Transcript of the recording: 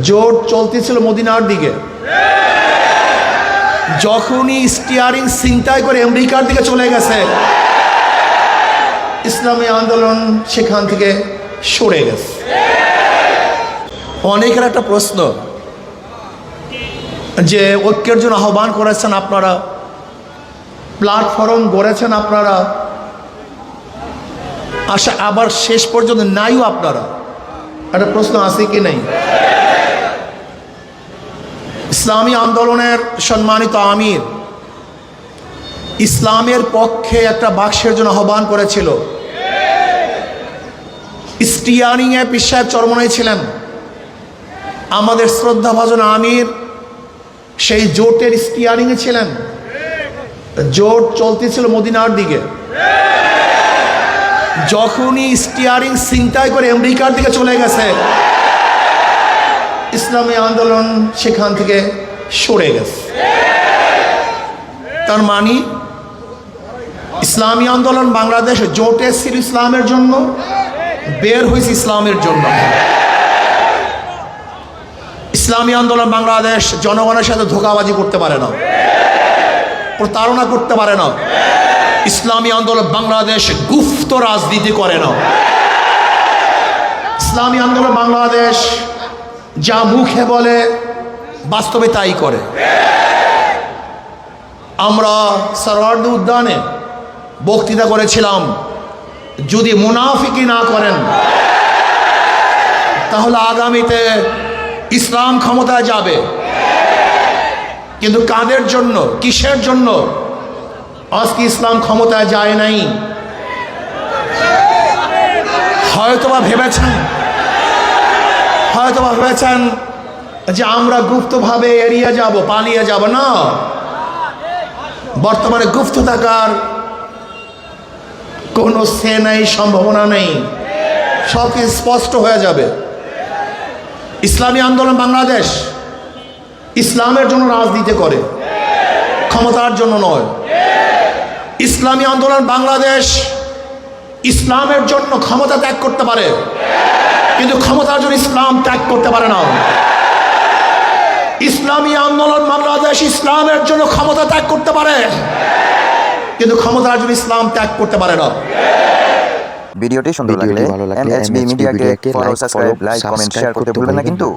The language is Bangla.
জোট চলতেছিল মদিনার দিকে। যখনই স্টিয়ারিং ছিনতাই করে আমেরিকার দিকে চলে গেছে, ইসলামী আন্দোলন সেখান থেকে সরে গেছে। অনেকের একটা প্রশ্ন যে ঐক্যের জন্য আহ্বান করেছেন আপনারা, প্ল্যাটফর্ম গড়েছেন আপনারা, আশা আবার শেষ পর্যন্ত নাইও আপনারা। একটা প্রশ্ন আছে কি নেই? ইসলামী আন্দোলনের সম্মানিত আমির ইসলামের পক্ষে একটা বাক্সের জন্য আহ্বান করেছিল। স্টিয়ারিংয়ে পীর সাহেব চরমনাই ছিলেন। আমাদের শ্রদ্ধাভাজন আমির সেই জোটের স্টিয়ারিংয়ে ছিলেন। জোট চলতেছিল মদিনার দিকে। যখনই স্টিয়ারিং ছিনতাই করে আমেরিকার দিকে চলে গেছে, ইসলামী আন্দোলন সেখান থেকে সরে গেছে। তার মানে ইসলামী আন্দোলন বাংলাদেশ জোটে ছিল ইসলামের জন্য, বের হয়েছে ইসলামের জন্য। ইসলামী আন্দোলন বাংলাদেশ জনগণের সাথে ধোঁকাবাজি করতে পারে না, প্রতারণা করতে পারে না। ইসলামী আন্দোলন বাংলাদেশ গুপ্ত রাজনীতি করে না। ইসলামী আন্দোলন বাংলাদেশ যা মুখে বলে বাস্তবে তাই করে। আমরা সরওয়ার্দী উদ্যানে বক্তৃতা করেছিলাম, যদি মুনাফিকি না করেন তাহলে আগামীতে ইসলাম ক্ষমতায় যাবে। কিন্তু কাদের জন্য, কিসের জন্য আজকে ইসলাম ক্ষমতায় যায় নাই? হয়তোবা ভেবেছেন যে আমরা গুপ্তভাবে এড়িয়ে যাব, পালিয়ে যাব। না, বর্তমানে গুপ্ত থাকার কোনো সে নাই, সম্ভাবনা নেই। সব কিছু স্পষ্ট হয়ে যাবে। ইসলামী আন্দোলন বাংলাদেশ ইসলামের জন্য রাজনীতি করে, ক্ষমতার জন্য নয়। ইসলামী আন্দোলন বাংলাদেশ ইসলামের জন্য ক্ষমতা ত্যাগ করতে পারে, কিন্তু ক্ষমতার জন্য ইসলাম ত্যাগ করতে পারে না। ইসলামী আন্দোলন বাংলাদেশ ইসলামের জন্য ক্ষমতা ত্যাগ করতে পারে, কিন্তু ক্ষমতার জন্য ইসলাম ত্যাগ করতে পারে না। ভিডিওটি সুন্দর লাগলে MHB মিডিয়াকে follow, subscribe, like, comment, share করতে ভুলবেন না কিন্তু।